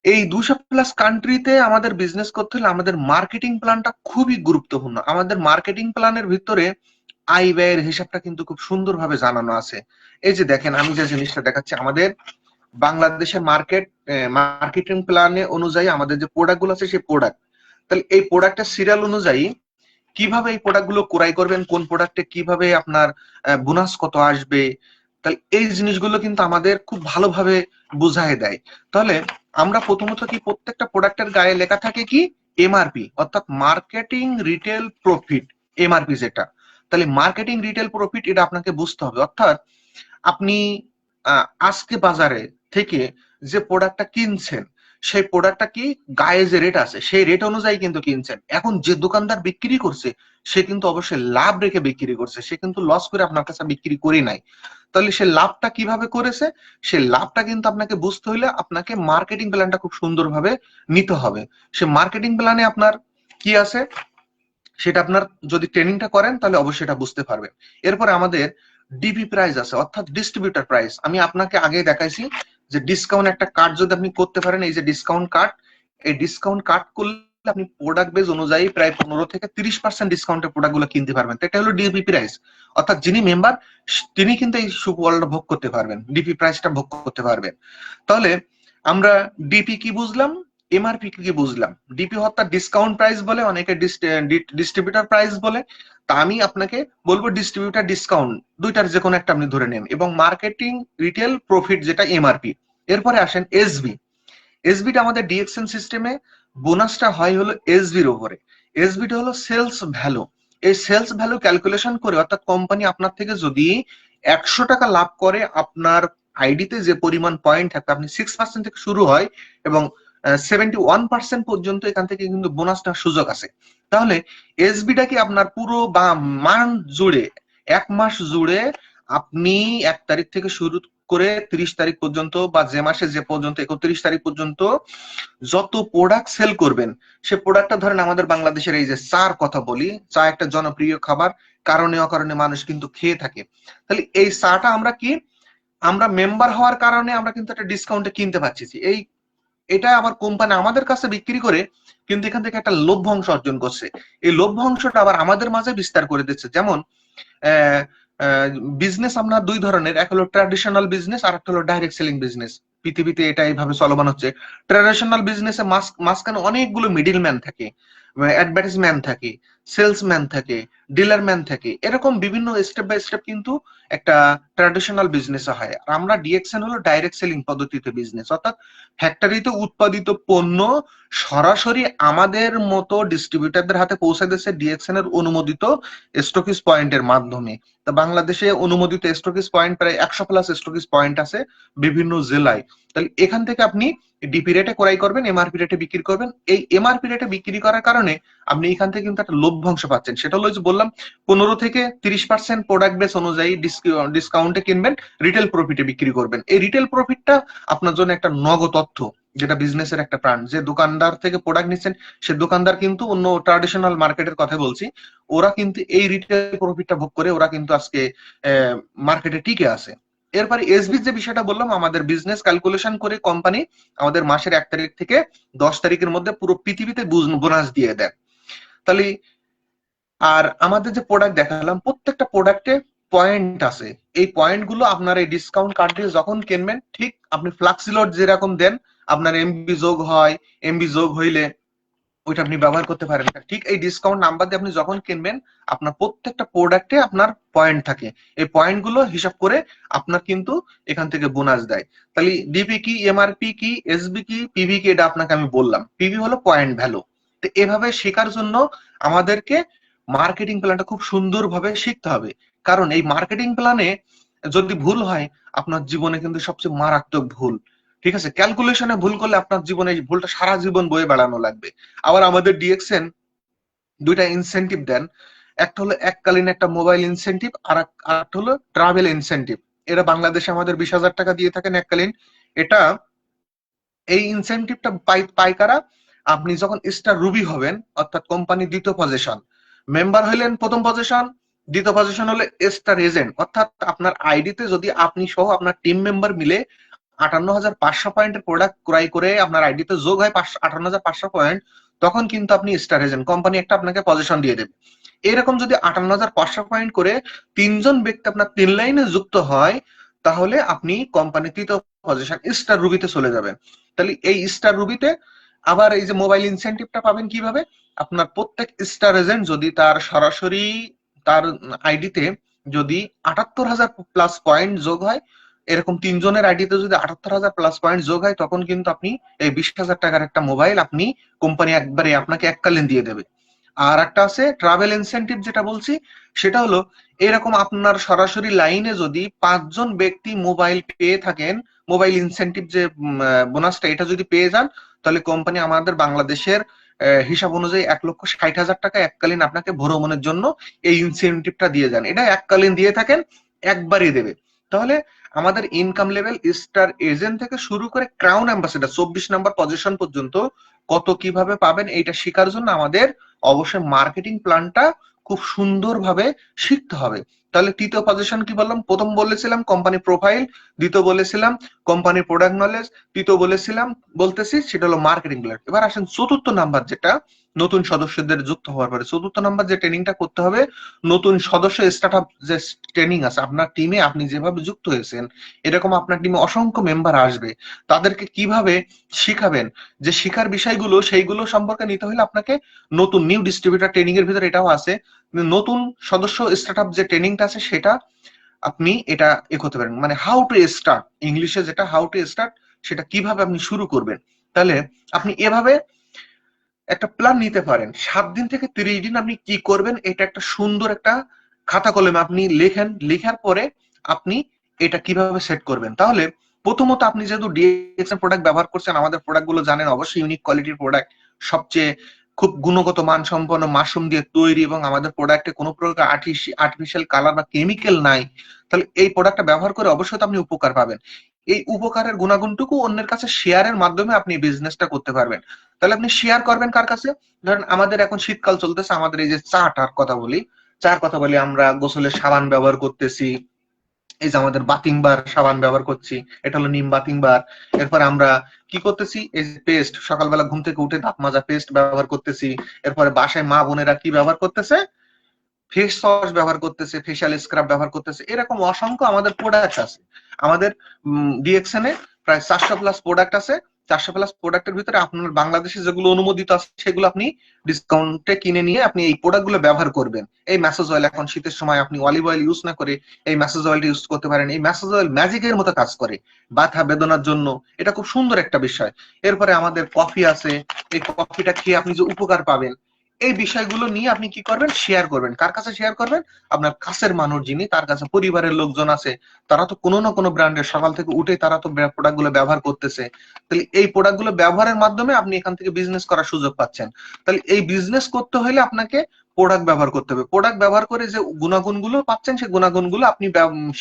এই 200+ কান্ট্রিতে আমাদের বিজনেস করতে হলে আমাদের মার্কেটিং প্ল্যানটা খুবই গুরুত্বপূর্ণ। আমাদের মার্কেটিং প্ল্যানের ভিতরে আয় ব্যয়ের হিসাবটা কিন্তু খুব সুন্দরভাবে জানানো আছে। এই যে দেখেন, আমি যে জিনিসটা দেখাচ্ছি, আমাদের বাংলাদেশের মার্কেটিং প্ল্যানে অনুযায়ী আমাদের যে প্রোডাক্ট গুলো আছে সেই প্রোডাক্ট, তাহলে এই প্রোডাক্টের সিরিয়াল অনুযায়ী কিভাবে এই প্রোডাক্ট গুলো ক্রয় করবেন, কোন প্রোডাক্টে কিভাবে আপনার বোনাস কত আসবে, তাহলে এই জিনিসগুলো কিন্তু আমাদের খুব ভালোভাবে বুঝায় দেয়। তাহলে আমরা প্রথমত কি, প্রত্যেকটা প্রোডাক্টের গায়ে লেখা থাকে কি এমআরপি, অর্থাৎ মার্কেটিং রিটেল প্রফিট, এমআরপি যেটা। তাহলে মার্কেটিং রিটেল প্রফিট এটা আপনাকে বুঝতে হবে। অর্থাৎ আপনি আজকে বাজারে থেকে যে প্রোডাক্টটা কিনছেন সেই প্রোডাক্টটা কি গায়ে যে রেট আছে সেই রেট অনুযায়ী কিন্তু কিনছেন। এখন যে দোকানদার বিক্রি করছে সে কিন্তু অবশ্যই লাভ রেখে বিক্রি করছে, সে কিন্তু লস করে আপনার কাছে বিক্রি করে নাই। তাহলে সে লাভটা কিভাবে করেছে, সে লাভটা কিন্তু আপনাকে বুঝতে হলে আপনাকে মার্কেটিং প্ল্যানটা খুব সুন্দরভাবে নিতে হবে। সে মার্কেটিং প্ল্যানে আপনার কি আছে সেটা আপনার যদি ট্রেনিংটা করেন তাহলে অবশ্যই এটা বুঝতে পারবেন। এরপরে আমাদের ডিপি প্রাইস আছে, অর্থাৎ ডিস্ট্রিবিউটর প্রাইস। আমি আপনাকে আগে দেখাইছি যে ডিসকাউন্ট একটা কার্ড যদি আপনি করতে পারেন, এই যে ডিসকাউন্ট কার্ড, এই ডিসকাউন্ট কার্ড করলে আপনি প্রোডাক্ট বেজ অনুযায়ী প্রায় 15 থেকে 30% ডিসকাউন্টের প্রোডাক্ট গুলো কিনতে পারবেন। তো এটা হলো ডিপি প্রাইস, অর্থাৎ যিনি মেম্বার তিনি কিন্তু এই সুফলটা ভোগ করতে পারবেন, ডিপি প্রাইসটা ভোগ করতে পারবেন। তাহলে আমরা ডিপি কি বুঝলাম, এমআরপি কি বুঝলাম। ডিপি অর্থাৎ ডিসকাউন্ট প্রাইস বলে, অনেকে ডিস্ট্রিবিউটর প্রাইস বলে। তা আমি আপনাকে বলবো ডিস্ট্রিবিউটর ডিসকাউন্ট দুইটার যে কোনো একটা আপনি ধরে নেন, এবং মার্কেটিং রিটেল প্রফিট যেটা এমআরপি। এরপরে আসেন এসবি। এসবিটা আমাদের ডিএক্সএন সিস্টেমে বোনাসটা হয় হলো এসবির উপরে। এসবিটা হলো সেলস ভ্যালু। এই সেলস ভ্যালু ক্যালকুলেশন করে, অর্থাৎ কোম্পানি আপনার থেকে যদি 100 টাকা লাভ করে আপনার আইডিতে যে পরিমাণ পয়েন্ট থাকবে, আপনি 6% থেকে শুরু হয় এবং 71% পর্যন্ত এখান থেকে কিন্তু বোনাস নেওয়ার সুযোগ আছে। তাহলে এসবিটা কি আপনার পুরো বা মান্থ জুড়ে, 1 মাস জুড়ে আপনি 1 তারিখ থেকে শুরু করে 30 তারিখ পর্যন্ত, বা যে মাসে যে পর্যন্ত 31 তারিখ পর্যন্ত যত প্রোডাক্ট সেল করবেন, সে প্রোডাক্টটা ধরেন আমাদের বাংলাদেশের এই যে চার কথা বলি, চা একটা জনপ্রিয় খাবার, কারণে অকারণে মানুষ কিন্তু খেয়ে থাকে। তাহলে এই চাটা আমরা কি, আমরা মেম্বার হওয়ার কারণে আমরা কিন্তু একটা ডিসকাউন্টে কিনতে পারছি। এটা আবার কোম্পানি আমাদের কাছে বিক্রি করে কিন্তু এখান থেকে একটা লভ্যাংশ অর্জন করছে। এই লভ্যাংশটা আবার আমাদের মাঝে বিস্তার করে দিচ্ছে। যেমন বিজনেস আপনার দুই ধরনের, এক হলো ট্র্যাডিশনাল বিজনেস আর একটা হলো ডাইরেক্ট সেলিং বিজনেস। পৃথিবীতে এটা এইভাবে চলমান হচ্ছে। ট্র্যাডিশনাল বিজনেসে মাঝখানে অনেকগুলো মিডিল ম্যান থাকে, অ্যাডভার্টাইজম্যান থাকে, সেলসম্যান থাকে, ডিলার ম্যান থাকে, এরকম বিভিন্ন স্টেপ বাই স্টেপ কিন্তু একটা ট্র্যাডিশনাল বিজনেস হয়। আর আমরা ডিএক্সএন হলো ডাইরেক্ট সেলিং পদ্ধতিতে বিজনেস, অর্থাৎ ফ্যাক্টরিতে উৎপাদিত পণ্য সরাসরি আমাদের মতো ডিস্ট্রিবিউটারদের হাতে পৌঁছে দিচ্ছে ডিএক্সএন এর অনুমোদিত স্টকিস পয়েন্টের মাধ্যমে। তা বাংলাদেশে অনুমোদিত স্টকিস পয়েন্ট প্রায় 100+ স্টকিস পয়েন্ট আছে বিভিন্ন জেলায়। তাহলে এখান থেকে আপনি ডিপি রেটে ক্রয় করবেন, এমআরপি রেটে বিক্রি করবেন। এই এমআরপি রেটে বিক্রি করার কারণে আপনি এখান থেকে কিন্তু একটা লভ্যাংশ পাচ্ছেন। সেটা হলো যে বললাম 15 থেকে 30% প্রোডাক্ট বেস অনুযায়ী ডিসকাউন্টে কিনবেন, রিটেল প্রফিটে বিক্রি করবেন। এই রিটেল প্রফিটটা আপনার জন্য একটা নগদ তথ্য, যেটা বিজনেসের একটা প্রাণ। যে দোকানদার থেকে প্রোডাক্ট নিচ্ছেন, সে দোকানদার কিন্তু অন্য ট্রাডিশনাল মার্কেটের কথা বলছি, ওরা কিন্তু এই রিটেল প্রফিটটা ভোগ করে ওরা কিন্তু আজকে মার্কেটে টিকে আছে। এরপরে এসবি যে বিষয়টা বললাম, আমাদের বিজনেস ক্যালকুলেশন করে কোম্পানি আমাদের মাসের 1 তারিখ থেকে 10 তারিখের মধ্যে পুরো পৃথিবীতে বোনাস দিয়ে দেয়। তাহলে আর আমাদের যে প্রোডাক্ট দেখালাম, প্রত্যেকটা প্রোডাক্টে পয়েন্ট আছে। এই পয়েন্ট গুলো আপনার এই ডিসকাউন্ট কার্ড দিয়ে যখন কিনবেন, ঠিক আপনি ফ্লাক্সিলোড যেরকম দেন, আপনার এমবি যোগ হয়, এমবি যোগ হইলে ওইটা আপনি ব্যবহার করতে পারেন। ঠিক এই ডিসকাউন্ট নাম্বার দিয়ে আপনি যখন কিনবেন, আপনার প্রত্যেকটা প্রোডাক্টে আপনার পয়েন্ট থাকে। এই পয়েন্ট গুলো হিসাব করে আপনার কিন্তু এখান থেকে বোনাস দেয়। তাহলে ডিপি কি, এমআরপি কি, এসবি কি, পিভি কি, এটা আপনাকে আমি বললাম। পিভি হলো পয়েন্ট ভ্যালু। তো এভাবে শেখার জন্য আমাদেরকে মার্কেটিং প্ল্যানটা খুব সুন্দরভাবে শিখতে হবে। কারণ এই মার্কেটিং প্ল্যানে যদি ভুল হয়, আপনার জীবনে কিন্তু সবচেয়ে মারাত্মক ভুল। ঠিক আছে, ক্যালকুলেশনে ভুল করলে আপনার জীবনে এই ভুলটা সারা জীবন বয়ে বেড়ানো লাগবে। আবার আমাদের ডিএক্সএন দুইটা ইনসেনটিভ দেন। একটা হলো এককালীন একটা মোবাইল ইনসেনটিভ, আর একটা হলো ট্রাভেল ইনসেনটিভ। এরা বাংলাদেশে আমাদের 20,000 টাকা দিয়ে থাকেন এককালীন। এটা এই ইনসেনটিভটা পাই কারা? আপনি যখন স্টার রুবি হবেন, অর্থাৎ কোম্পানি দ্বিতীয় পজিশন, মেম্বার হইলেন প্রথম পজিশন, দ্বিতীয় পজিশন হলে স্টার এজেন্ট, অর্থাৎ আপনার আইডিতে যদি আপনি সহ আপনার টিম মেম্বার মিলে 58,500 পয়েন্টের প্রোডাক্ট ক্রয় করে আপনার আইডিতে যোগ হয় 58,500 পয়েন্ট, তখন কিন্তু আপনি স্টার এজেন্ট, কোম্পানি একটা আপনাকে পজিশন দিয়ে দেবে। এরকম যদি 58,500 পয়েন্ট করে 3জন ব্যক্তি আপনার 3 লাইনে যুক্ত হয়, তাহলে আপনি কোম্পানি তৃতীয় পজিশন স্টার রুবিতে চলে যাবেন। তাহলে এই স্টার রুবিতে আবার এই যে মোবাইল ইনসেনটিভটা পাবেন কিভাবে? আপনার প্রত্যেক স্টার এজেন্ট যদি তার সরাসরি তার আইডিতে যদি 78,000+ পয়েন্ট যোগ হয়, এরকম 3জনের আইডিতে যদি 78,000+ পয়েন্ট যোগ হয়, তখন কিন্তু আপনি এই 20,000 টাকার একটা মোবাইল আপনি কোম্পানি একবারে আপনাকে এককালীন দিয়ে দেবে। আর একটা আছে ট্রাভেল ইনসেনটিভ, যেটা বলছি সেটা হলো এরকম আপনার সরাসরি লাইনে যদি 5জন ব্যক্তি মোবাইল পেয়ে থাকেন, মোবাইল ইনসেনটিভ যে বোনাসটা এটা যদি পেয়ে যান, তাহলে কোম্পানি আমাদের বাংলাদেশের হিসাব অনুযায়ী 1,60,000 টাকা এককালীন আপনাকে ভ্রমণের জন্য এই ইনসেনটিভটা দিয়ে যান। এটা এককালীন দিয়ে থাকেন, একবারই দেবে। তাহলে আমাদের ইনকাম লেভেল স্টার এজেন্ট থেকে শুরু করে ক্রাউন অ্যাম্বাসেডর 24 নম্বর পজিশন পর্যন্ত কত কিভাবে পাবেন, এইটা শেখার জন্য আমাদের অবশ্যই মার্কেটিং প্ল্যানটা খুব সুন্দরভাবে শিখতে হবে। তাহলে তৃতীয় পজিশন কি বললাম? প্রথম বলেছিলাম কোম্পানি প্রোফাইল, দ্বিতীয় বলেছিলাম কোম্পানি প্রোডাক্ট নলেজ, তৃতীয় বলতেছি সেটা হলো মার্কেটিং প্ল্যান। এবার আসেন চতুর্থ নাম্বার, যেটা নতুন সদস্যদের যুক্ত হওয়ার পরে চতুর্থ নাম্বার যে ট্রেনিংটা করতে হবে, নতুন সদস্য স্টার্টআপ যে ট্রেনিং আছে। আপনার টিমে আপনি যেভাবে যুক্ত হয়েছেন, এরকম আপনার টিমে অসংখ্য মেম্বার আসবে, তাদেরকে কিভাবে শিখাবেন, যে শিখার বিষয়গুলো সেইগুলো সম্পর্কে নিতে হলে আপনাকে নতুন নিউ ডিস্ট্রিবিউটর ট্রেনিং এর ভিতরে এটাও আছে, নতুন সদস্য স্টার্টআপ যে ট্রেনিংটা আছে সেটা আপনি এটা করতে পারেন। মানে হাউ টু স্টার্ট, ইংলিশে যেটা হাউ টু স্টার্ট, সেটা কিভাবে আপনি শুরু করবেন। তাহলে আপনি এভাবে একটা প্ল্যান নিতে পারেন। 7 দিন থেকে 30 দিন আপনি কি করবেন, এটা একটা সুন্দর একটা খাতা কলমে আপনি লেখেন। লেখার পরে আপনি এটা কিভাবে সেট করবেন? তাহলে প্রথমত আপনি যেহেতু ডিএক্সএন প্রোডাক্ট ব্যবহার করছেন, আমাদের প্রোডাক্ট গুলো জানেন অবশ্যই ইউনিক কোয়ালিটির প্রোডাক্ট, সবচেয়ে খুব গুণগত মানসম্পন্ন মাশরুম দিয়ে তৈরি, এবং আমাদের প্রোডাক্টে কোনো প্রকার আর্টিফিশিয়াল কালার বা কেমিক্যাল নাই। তাহলে এই প্রোডাক্টটা ব্যবহার করে অবশ্যই তো আপনি উপকার পাবেন। এই উপকারের গুণাগুণটুকু অন্যের কাছে শেয়ারের মাধ্যমে আপনি বিজনেসটা করতে পারবেন। তাহলে আপনি শেয়ার করবেন কার কাছে? ধরেন আমাদের এখন শীতকাল চলতেছে, আমাদের এই যে চাটার কথা বলি, চার কথা বলি, আমরা গোসলের সাবান ব্যবহার করতেছি, এই যে আমাদের বাথিং বার সাবান ব্যবহার করছি, এটা হলো নিম বাথিং বার। এরপরে আমরা কি করতেছি, এই যে পেস্ট, সকালবেলা ঘুম থেকে উঠে দাঁত মাজা পেস্ট ব্যবহার করতেছি। এরপরে বাসায় মা বোনেরা কি ব্যবহার করতেছে, ফেস ওয়াশ ব্যবহার করতেছে, ফেশিয়াল স্ক্রাব ব্যবহার করতেছে। এরকম অসংখ্য আমাদের প্রোডাক্ট আছে। আমাদের ডিএক্সএন এ প্রায় 400+ প্রোডাক্ট আছে। 400+ প্রোডাক্টের ভিতরে আপনার বাংলাদেশে যেগুলো অনুমোদিত আছে সেগুলো আপনি ডিসকাউন্টে কিনে নিয়ে আপনি এই প্রোডাক্টগুলো ব্যবহার করবেন। এই ম্যাসেজ অয়েল, এখন শীতের সময় আপনি অলিভ অয়েল ইউজ না করে এই ম্যাসেজ অয়েলটা ইউজ করতে পারেন। এই ম্যাসেজ অয়েল ম্যাজিকের মতো কাজ করে ব্যথা বেদনার জন্য। এটা খুব সুন্দর একটা বিষয়। এরপরে আমাদের কফি আছে, এই কফিটা খেয়ে আপনি যে উপকার পাবেন, এই বিষয়গুলো নিয়ে আপনি কি করবেন, শেয়ার করবেন। কার কাছে শেয়ার করবেন? আপনার কাছের মানুষ যিনি, তার কাছে পরিবারের লোকজন আছে, তারা তো কোনো না কোনো ব্র্যান্ডের সকাল থেকে উঠে তারা তো প্রোডাক্ট গুলো ব্যবহার করতেছে। তাহলে এই প্রোডাক্ট গুলো ব্যবহারের মাধ্যমে আপনি এখান থেকে বিজনেস করার সুযোগ পাচ্ছেন। তাহলে এই বিজনেস করতে হলে আপনাকে প্রোডাক্ট ব্যবহার করতে হবে। প্রোডাক্ট ব্যবহার করে যে গুণাগুণগুলো পাচ্ছেন, সেই গুণাগুণগুলো আপনি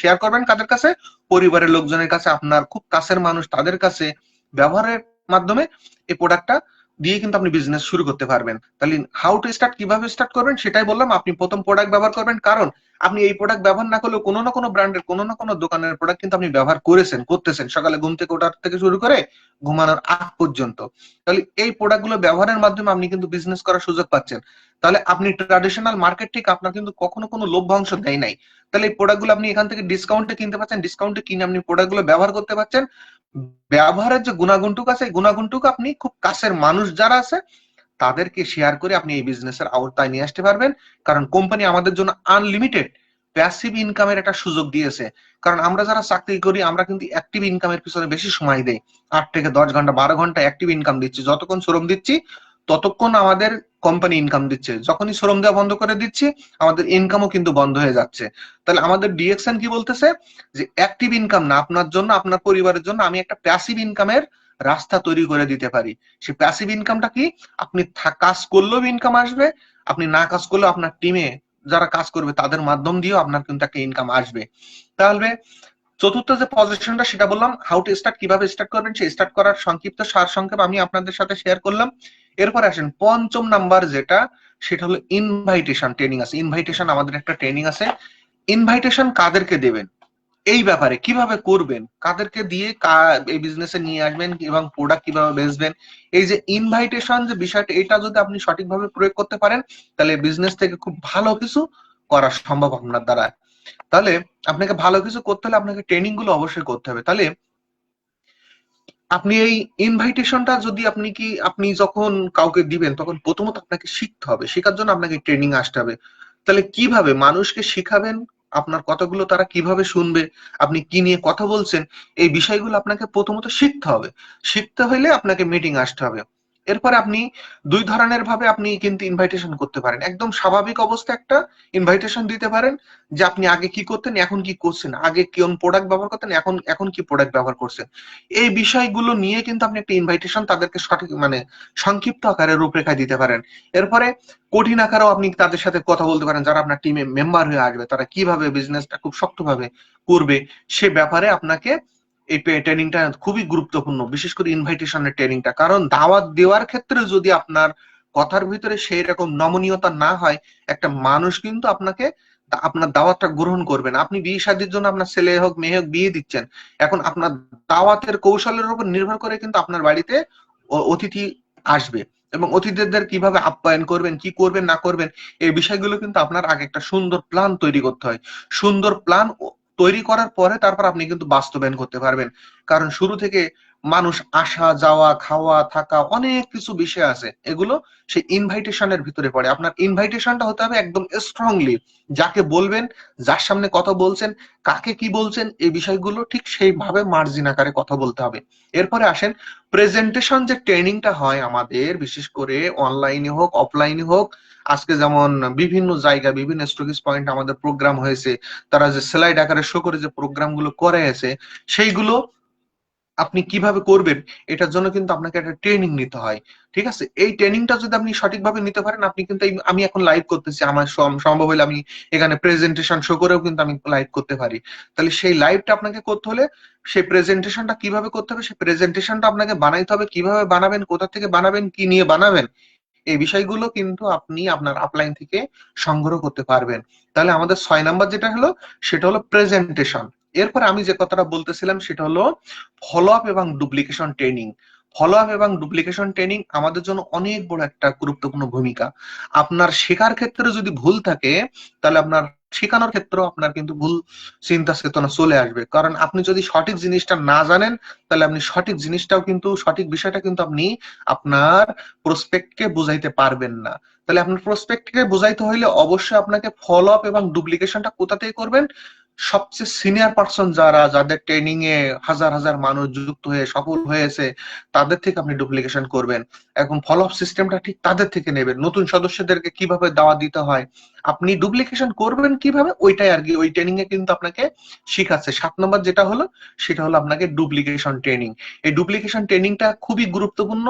শেয়ার করবেন কাদের কাছে? পরিবারের লোকজনের কাছে, আপনার খুব কাছের মানুষ তাদের কাছে। ব্যবহারের মাধ্যমে এই প্রোডাক্টটা দিয়ে কিন্তু আপনি বিজনেস শুরু করতে পারবেন। তাহলে হাউ টু স্টার্ট, কিভাবে স্টার্ট করবেন সেটাই বললাম। আপনি প্রথম প্রোডাক্ট ব্যবহার করবেন, কারণ আপনি এই প্রোডাক্ট ব্যবহার না করলেও কোনো না কোনো ব্র্যান্ডের কোনো না কোনো দোকানের প্রোডাক্ট কিন্তু আপনি ব্যবহার করেছেন, করতেছেন, সকালে ঘুম থেকে ওঠার থেকে শুরু করে ঘুমানোর আগ পর্যন্ত। তাহলে এই প্রোডাক্ট গুলো ব্যবহারের মাধ্যমে আপনি কিন্তু বিজনেস করার সুযোগ পাচ্ছেন। তাহলে আপনি ট্রাডিশনাল মার্কেট থেকে আপনার কিন্তু কখনো কোনো লভ্যাংশ দেয় নাই। তাহলে এই প্রোডাক্ট গুলো আপনি এখান থেকে ডিসকাউন্টে কিনতে পাচ্ছেন, ডিসকাউন্টে কিনে আপনি প্রোডাক্ট গুলো ব্যবহার করতে পারছেন। ব্যবহারের যে গুণাগুণটুকু আছে, এই গুণাগুণটুকু আপনি খুব কাছের মানুষ যারা আছে তাদেরকে শেয়ার করে আপনি এই বিজনেসের আওতায় নিয়ে আসতে পারবেন। কারণ কোম্পানি আমাদের জন্য আনলিমিটেড প্যাসিভ ইনকামের একটা সুযোগ দিয়েছে। কারণ আমরা যারা চাকরি করি আমরা কিন্তু অ্যাক্টিভ ইনকামের পিছনে বেশি সময় দেই। 8 থেকে 10 ঘন্টা 12 ঘন্টা অ্যাক্টিভ ইনকাম দিচ্ছি, যতক্ষণ শ্রম দিচ্ছি ততক্ষণ আমাদের কোম্পানি ইনকাম দিচ্ছে। যখনই শ্রম দেওয়া বন্ধ করে দিচ্ছি আমাদের ইনকামও কিন্তু বন্ধ হয়ে যাচ্ছে। তাহলে আমাদের ডিএক্সএন কি বলতেছে, যে অ্যাক্টিভ ইনকাম না, আপনার জন্য আপনার পরিবারের জন্য আমি একটা প্যাসিভ ইনকামের রাস্তা তৈরি করে দিতে পারি। সেই প্যাসিভ ইনকামটা কি? আপনি কাজ করলেও ইনকাম আসবে, আপনি না কাজ করলেও আপনার টিমে যারা কাজ করবে তাদের মাধ্যম দিয়েও আপনার কিন্তু একটা ইনকাম আসবে। তাহলে চতুর্থ যে পজিশনটা সেটা বললাম, হাউ টু স্টার্ট, কিভাবে স্টার্ট করবেন সেই স্টার্ট করার সংক্ষিপ্ত সার সংক্ষেপ আমি আপনাদের সাথে শেয়ার করলাম। এরপর আসেন পঞ্চম নাম্বার যেটা, সেটা হলো ইনভাইটেশন ট্রেনিং আছে। ইনভাইটেশন আমাদের একটা ট্রেনিং আছে। ইনভাইটেশন কাদেরকে দেবেন, এই ব্যাপারে কিভাবে করবেন, কাদেরকে দিয়ে এই বিজনেসে নিয়ে আসবেন এবং প্রোডাক্ট কিভাবে বেচবেন, এই যে ইনভাইটেশন যে বিষয়টা, এটা যদি আপনি সঠিকভাবে প্রয়োগ করতে পারেন তাহলে বিজনেস থেকে খুব ভালো কিছু করা সম্ভব আপনার দ্বারা। তাহলে আপনাকে ভালো কিছু করতে হলে আপনাকে ট্রেনিং গুলো অবশ্যই করতে হবে। তাহলে আপনি এই ইনভাইটেশনটা যদি আপনি যখন কাউকে দিবেন তখন প্রথমত আপনাকে শিখতে হবে, শেখার জন্য আপনাকে ট্রেনিং আসতে হবে। তাহলে কিভাবে মানুষকে শিখাবেন, আপনার কথাগুলো তারা কিভাবে শুনবে, আপনি কি নিয়ে কথা বলছেন, এই বিষয়গুলো আপনাকে প্রথমত শিখতে হবে। শিখতে হলে আপনাকে মিটিং আসতে হবে। এরপরে আপনি দুই ধরনের ভাবে আপনি কিন্তু ইনভাইটেশন করতে পারেন। একদম স্বাভাবিক অবস্থায় একটা ইনভাইটেশন দিতে পারেন, যে আপনি আগে কি করতেন এখন কি করছেন, আগে কোন প্রোডাক্ট ব্যবহার করতেন এখন এখন কি প্রোডাক্ট ব্যবহার করছেন। এই বিষয়গুলো নিয়ে কিন্তু আপনি একটা ইনভাইটেশন তাদেরকে সঠিক সংক্ষিপ্ত আকারে রূপরেখা দিতে পারেন। এরপরে কঠিন আকারেও আপনি তাদের সাথে কথা বলতে পারেন, যারা আপনার টিমে মেম্বার হয়ে আসবে তারা কিভাবে বিজনেসটা খুব শক্তভাবে করবে সে ব্যাপারে আপনাকে এই ট্রেনিংটা খুবই গুরুত্বপূর্ণ, বিশেষ করে ইনভাইটেশনের ট্রেনিংটা। কারণ দাওয়াত দেওয়ার ক্ষেত্রে যদি আপনার কথার ভিতরে সেই রকম নমনীয়তা না হয়, একটা মানুষ কিন্তু আপনার দাওয়াতটা গ্রহণ করবে না। আপনি বিয়ে শাদীর জন্য আপনার ছেলে হোক মেয়ে হোক বিয়ে দিচ্ছেন, এখন আপনার দাওয়াতের কৌশলের উপর নির্ভর করে কিন্তু আপনার বাড়িতে অতিথি আসবে, এবং অতিথিদের কিভাবে আপ্যায়ন করবেন, কি করবেন না করবেন, এই বিষয়গুলো কিন্তু আপনার আগে একটা সুন্দর প্ল্যান তৈরি করতে হয়। সুন্দর প্ল্যান তৈরি করার পরে তারপর আপনি কিন্তু বাস্তবায়ন করতে পারবেন। কারণ শুরু থেকে মানুষ আসা যাওয়া খাওয়া থাকা অনেক কিছু বিষয় আছে, এগুলো সেই ইনভাইটেশনের ভিতরে পড়ে। আপনার ইনভাইটেশনটা হতে হবে একদম স্ট্রংলি, যাকে বলবেন, যার সামনে কথা বলছেন, কাকে কি বলছেন, এই বিষয়গুলো ঠিক সেইভাবে মার্জিন আকারে কথা বলতে হবে। এরপরে আসেন প্রেজেন্টেশন যে ট্রেনিংটা হয় আমাদের, বিশেষ করে অনলাইনে হোক অফলাইনে হোক, আজকে যেমন বিভিন্ন জায়গা বিভিন্ন স্টকিস পয়েন্ট আমাদের প্রোগ্রাম হয়েছে, তারা যে স্লাইড আকারে শো করে যে প্রোগ্রাম গুলো করে আছে সেইগুলো আপনি কিভাবে করবেন এটার জন্য কিন্তু আপনাকে একটা ট্রেনিং নিতে হয়। ঠিক আছে, এই ট্রেনিংটা যদি আপনি সঠিকভাবে নিতে পারেন, আপনি কিন্তু আমি এখন লাইভ করতেছি, আমার সম্ভব হলে আমি এখানে প্রেজেন্টেশন শো করেও কিন্তু আমি লাইভ করতে পারি। তাহলে সেই লাইভটা আপনাকে করতে হলে সেই প্রেজেন্টেশনটা কিভাবে করতে হবে, সেই প্রেজেন্টেশনটা আপনাকে বানাইতে হবে, কিভাবে বানাবেন, কোথা থেকে বানাবেন, কি নিয়ে বানাবেন, এই বিষয়গুলো কিন্তু আপনি আপনার আপলাইন থেকে সংগ্রহ করতে পারবেন। তাহলে আমাদের 6 নাম্বার যেটা হলো সেটা হলো প্রেজেন্টেশন। এরপরে আমি যে কথাটা বলতেছিলাম সেটা হলো ফলো আপ এবং ডুপ্লিকেশন ট্রেনিং। ফলো আপ এবং ডুপ্লিকেশন ট্রেনিং আমাদের জন্য অনেক বড় একটা গুরুত্বপূর্ণ ভূমিকা। আপনার শেখার ক্ষেত্রে যদি ভুল থাকে তাহলে আপনার শেখানোর ক্ষেত্রেও আপনার কিন্তু ভুল চিন্তা চেতনা চলে আসবে। কারণ আপনি যদি সঠিক জিনিসটা না জানেন তাহলে আপনি সঠিক জিনিসটাও কিন্তু সঠিক বিষয়টা কিন্তু আপনি আপনার প্রসপেক্টকে বুঝাইতে পারবেন না। তাহলে আপনার প্রসপেক্টকে বুঝাইতে হইলে অবশ্যই আপনাকে ফলো আপ এবং ডুপ্লিকেশনটা কোথা থেকে করবেন, সবচেয়ে সিনিয়র পার্সন যারা, যাদের ট্রেনিং এ হাজার হাজার মানুষ যুক্ত হয়ে সফল হয়েছে তাদের থেকে আপনি ডুপ্লিকেশন করবেন। এখন ফলো আপ সিস্টেমটা ঠিক তাদের থেকে নেবেন। নতুন সদস্যদেরকে কিভাবে দাওয়াত দিতে হয়, আপনি ডুপ্লিকেশন করবেন কিভাবে, ওইটাই আর কি ওই ট্রেনিং এ কিন্তু আপনাকে শিখাচ্ছে। 7 নম্বর যেটা হলো সেটা হলো আপনাকে ডুপ্লিকেশন ট্রেনিং। এই ডুপ্লিকেশন ট্রেনিংটা খুবই গুরুত্বপূর্ণ,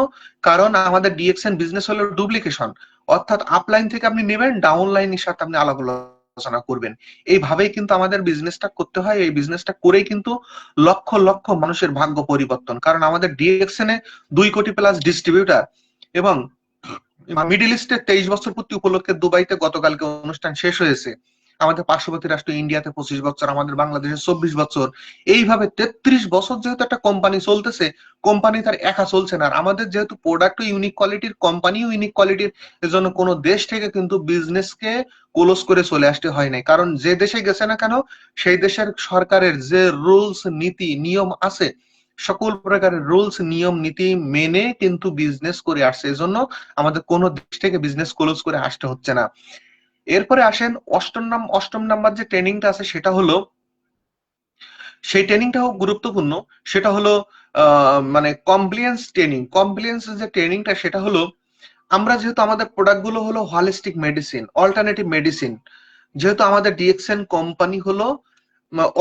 কারণ আমাদের ডিএক্সএন বিজনেস হলো ডুপ্লিকেশন। অর্থাৎ আপলাইন থেকে আপনি নেবেন, ডাউনলাইনের সাথে আপনি আলাপ আলোচনা করবেন। এইভাবেই কিন্তু আমাদের বিজনেসটা করতে হয়। এই বিজনেসটা করেই কিন্তু লক্ষ লক্ষ মানুষের ভাগ্য পরিবর্তন। কারণ আমাদের ডিএক্সএন এ 2 কোটি প্লাস ডিস্ট্রিবিউটার এবং মিডিল ইস্টের 23 বছর পূর্তি উপলক্ষে দুবাইতে গতকালকে অনুষ্ঠান শেষ হয়েছে। আমাদের পার্শ্ববর্তী রাষ্ট্র ইন্ডিয়াতে 25 বছর, আমাদের বাংলাদেশে 24 বছর। এইভাবে 33 বছর যেহেতু একটা কোম্পানি চলতেছে, কোম্পানি তার একা চলছে না। আর আমাদের যেহেতু প্রোডাক্ট ইউনিক কোয়ালিটির, কোম্পানিও ইউনিক কোয়ালিটির, এজন্য কোনো দেশ থেকে কিন্তু বিজনেসকে ক্লোজ করে চলে আসতে হয় নাই। কারণ যে দেশে গেছে না কেন সেই দেশের সরকারের যে রুলস নীতি নিয়ম আছে, সকল প্রকারের রুলস নিয়ম নীতি মেনে কিন্তু বিজনেস করে আসছে। এজন্য আমাদের কোনো দেশ থেকে বিজনেস ক্লোজ করে আসতে হচ্ছে না। এরপরে আসেন অষ্টম নাম্বার যে ট্রেনিংটা আছে সেটা হলো, সেই ট্রেনিংটাও গুরুত্বপূর্ণ। সেটা হলো মানে কমপ্লিয়েন্স ট্রেনিং। কমপ্লিয়েন্স যে ট্রেনিংটা সেটা হলো, আমরা যেহেতু আমাদের প্রোডাক্ট গুলো হলো হলিস্টিক মেডিসিন, অল্টারনেটিভ মেডিসিন, যেহেতু আমাদের ডিএক্সএন কোম্পানি হলো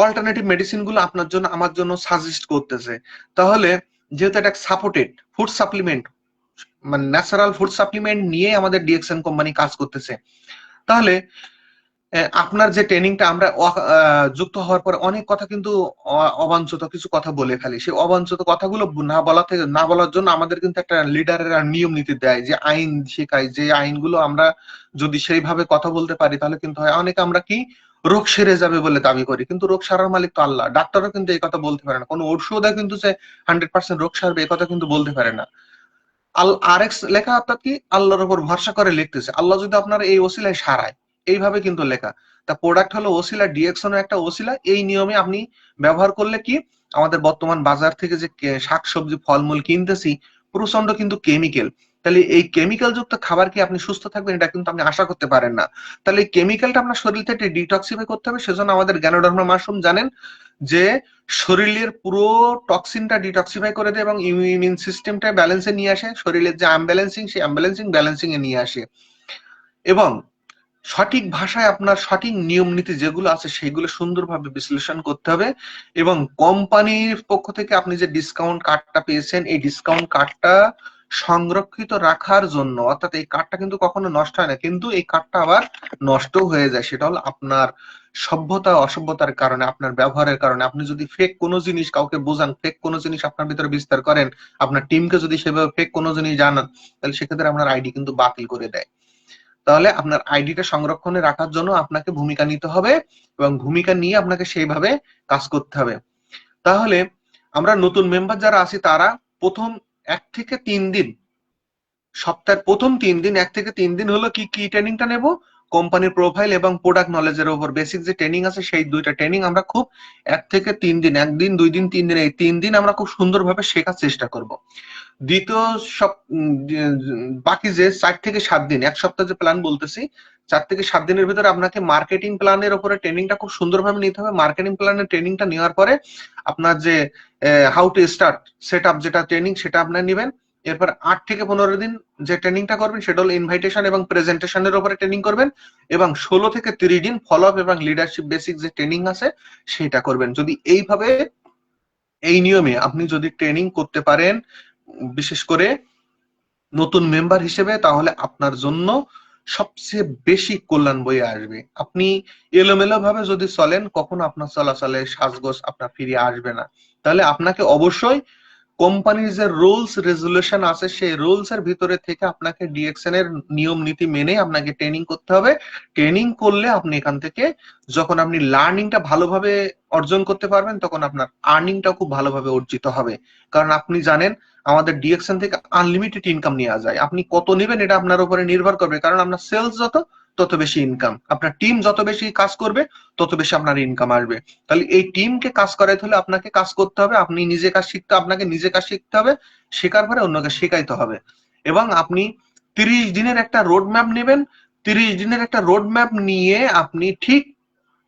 অল্টারনেটিভ মেডিসিন গুলো আপনার জন্য আমার জন্য সাজেস্ট করতেছে, তাহলে যেহেতু এটা সাপোর্টেড ফুড সাপ্লিমেন্ট, মানে ন্যাচারাল ফুড সাপ্লিমেন্ট নিয়ে আমাদের ডিএক্সএন কোম্পানি কাজ করতেছে, তাহলে আপনার যে ট্রেনিংটা আমরা যুক্ত হওয়ার পরে অনেক কথা কিন্তু অবাঞ্ছিত কিছু কথা বলে ফেলি। সেই অবাঞ্ছিত কথাগুলো না বলা থেকে না বলার জন্য আমাদের কিন্তু একটা লিডারের নিয়ম নীতি দেয়, যে আইন শেখায়, যে আইনগুলো আমরা যদি সেইভাবে কথা বলতে পারি তাহলে কিন্তু হয় অনেক আমরা কি রোগ সেরে যাবে বলে দাবি করি, কিন্তু রোগ সারার মালিক তো আল্লাহ। ডাক্তারও কিন্তু এই কথা বলতে পারে না, কোনো ওষুধও কিন্তু যে 100% রোগ সারবে এই কথা কিন্তু বলতে পারে না। আরএক্স লেখা অর্থাৎ কি আল্লাহর উপর ভরসা করে লিখতেছে, আল্লাহ যদি আপনার এই ওসিলায় সারায়, এইভাবে কিন্তু লেখা। তা প্রোডাক্ট হলো ওসিলা, ডিএক্সনও একটা ওসিলা। এই নিয়মে আপনি ব্যবহার করলে কি, আমাদের বর্তমান বাজার থেকে যে শাকসবজি ফলমূল কিনতেছি প্রচন্ড কিন্তু কেমিক্যাল, তাহলে এই কেমিক্যাল যুক্ত খাবার কি আপনি সুস্থ থাকবেন এটা কিন্তু আপনি আশা করতে পারেন না। তাহলে এই কেমিক্যালটা আপনার শরীর থেকে ডিটক্সিফাই করতে হবে। সেজন্য আমাদের গ্যানোডার্মা মাশরুম জানেন যে শরীরের পুরো টক্সিনটা ডিটক্সিফাই করে দেয় এবং ইমিউন সিস্টেমটা ব্যালেন্সে নিয়ে আসে। শরীরের যে আনব্যালেন্সিং সেই ব্যালেন্সিং এ নিয়ে আসে। এবং সঠিক ভাষায় আপনার সঠিক নিয়ম নীতি যেগুলো আছে সেগুলো সুন্দরভাবে বিশ্লেষণ করতে হবে। এবং কোম্পানির পক্ষ থেকে আপনি যে ডিসকাউন্ট কার্ডটা পেয়েছেন এই ডিসকাউন্ট কার্ডটা সংরক্ষিত রাখার জন্য, অর্থাৎ এই কার্ডটা কিন্তু কখনো নষ্ট হয় না, কিন্তু এই কার্ডটা আবার নষ্ট হয়ে যায়। সেটা হলো আপনার সভ্যতা অসভ্যতার কারণে, আপনার ব্যবহারের কারণে। আপনি যদি ফেক কোনো জিনিস কাউকে বোঝান, ফেক কোনো জিনিস আপনার ভিতরে বিস্তার করেন, আপনার টিমকে যদি সেভাবে ফেক কোনো জিনিস জানান, তাহলে সেক্ষেত্রে আপনার আইডি কিন্তু বাতিল করে দেয়। তাহলে আপনার আইডিটা সংরক্ষণে রাখার জন্য আপনাকে ভূমিকা নিতে হবে এবং ভূমিকা নিয়ে আপনাকে সেইভাবে কাজ করতে হবে। তাহলে আমরা নতুন মেম্বার যারা আছি তারা প্রথম 1 থেকে 3 দিন, সপ্তাহের প্রথম 3 দিন 1 থেকে 3 দিন হলো কি কি ট্রেনিংটা নেব, কোম্পানির প্রোফাইল এবং প্রোডাক্ট নলেজের উপর বেসিক যে ট্রেনিং আছে সেই 2টা ট্রেনিং আমরা খুব 1 থেকে 3 দিন, 1 দিন 2 দিন 3 দিন, এই 3 দিন আমরা খুব সুন্দরভাবে শেখার চেষ্টা করব। দ্বিতীয় সব বাকি যে 4 থেকে 7 দিন, 1 সপ্তাহ যে প্ল্যান বলতেছি, 4 থেকে 7 দিনের ভিতরে আপনাকে মার্কেটিং প্ল্যানের উপরে ট্রেনিংটা খুব সুন্দরভাবে নিতে হবে। মার্কেটিং প্ল্যানের ট্রেনিংটা নেওয়ার পরে আপনার যে how to start set up যেটা ট্রেনিং সেটা আপনার নেবেন। এরপর 8 থেকে 15 দিন যে ট্রেনিংটা করবেন সেটা হলো ইনভাইটেশন এবং প্রেজেন্টেশনের উপরে ট্রেনিং করবেন, এবং 16 থেকে 30 দিন ফলো আপ এবং লিডারশিপ বেসিক যে ট্রেনিং আছে সেটা করবেন। যদি এইভাবে এই নিয়মে আপনি যদি ট্রেনিং করতে পারেন, বিশেষ করে নতুন মেম্বার হিসেবে, তাহলে আপনার জন্য সবচেয়ে বেশি কল্যাণ বয়ে আসবে। আপনি এলোমেলো ভাবে যদি চলেন, কখনো আপনার চলাচলে সাজগোজ আপনার ফিরে আসবে না। তাহলে আপনাকে অবশ্যই কোম্পানির যে রুলস রেজুলেশন আছে সেই রুলস এর ভিতরে থেকে আপনাকে ডিএক্সএন এর নিয়ম নীতি মেনে আপনাকে ট্রেনিং করতে হবে। ট্রেনিং করলে আপনি এখান থেকে যখন আপনি লার্নিংটা ভালোভাবে অর্জন করতে পারবেন, তখন আপনার আর্নিংটাও খুব ভালোভাবে অর্জিত হবে। কারণ আপনি জানেন আমাদের ডিএক্সএন থেকে আনলিমিটেড ইনকাম নেওয়া যায়। আপনি কত নেবেন এটা আপনার উপরে নির্ভর করবে, কারণ আপনার সেলস যত তত বেশি ইনকাম, আপনার টিম যত বেশি কাজ করবে তত বেশি আপনার ইনকাম আসবে। তাহলে এই টিমকে কাজ করাইতে হলে আপনাকে কাজ করতে হবে, আপনি নিজে কাজ শিখতে, আপনাকে নিজে কাজ শিখতে হবে, শেখার পরে অন্যকে শেখাইতে হবে। এবং আপনি 30 দিনের একটা রোড ম্যাপ নেবেন, 30 দিনের একটা রোড ম্যাপ নিয়ে আপনি ঠিক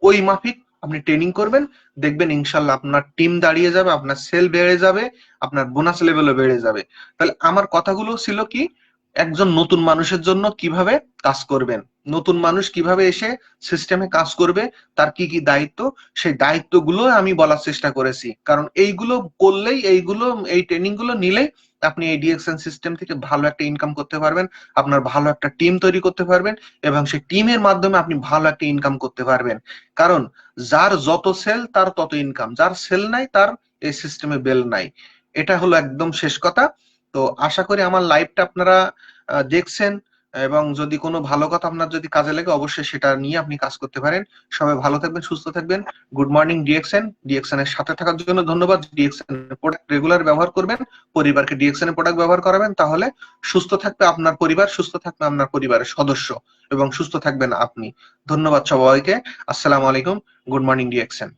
ওই মাফিক আপনি ট্রেনিং করবেন, দেখবেন ইনশাল্লাহ আপনার টিম দাঁড়িয়ে যাবে, আপনার সেল বেড়ে যাবে, আপনার বোনাস লেভেলও বেড়ে যাবে। তাহলে আমার কথাগুলো ছিল কি, একজন নতুন মানুষের জন্য কিভাবে কাজ করবেন, নতুন মানুষ কিভাবে এসে সিস্টেমে কাজ করবে, তার কি কি দায়িত্ব, সেই দায়িত্বগুলো আমি বলার চেষ্টা করেছি। কারণ এইগুলো করলেই, এই ট্রেনিং গুলো নিলেই আপনি এই ডিএক্সএন সিস্টেম থেকে ভালো একটা ইনকাম করতে পারবেন, আপনার ভালো একটা টিম তৈরি করতে পারবেন, এবং সেই টিমের মাধ্যমে আপনি ভালো একটা ইনকাম করতে পারবেন। কারণ যার যত সেল তার তত ইনকাম, যার সেল নাই তার এই সিস্টেমে বেল নাই। এটা হলো একদম শেষ কথা। তো আশা করি আমার লাইভটা আপনারা দেখছেন, এবং যদি কোনো ভালো কথা আপনার যদি কাজে লাগে অবশ্যই সেটা নিয়ে আপনি কাজ করতে পারেন। সবাই ভালো থাকবেন, সুস্থ থাকবেন। Good morning DXN. ডিএক্সএন এর সাথে থাকার জন্য ধন্যবাদ। ডিএক্সএন এর প্রোডাক্ট রেগুলার ব্যবহার করবেন, পরিবারকে ডিএক্সএন এর প্রোডাক্ট ব্যবহার করাবেন, তাহলে সুস্থ থাকবে আপনার পরিবার, সুস্থ থাকবে আপনার পরিবারের সদস্য, এবং সুস্থ থাকবেন আপনি। ধন্যবাদ সবাইকে। আসসালামু আলাইকুম। Good morning DXN.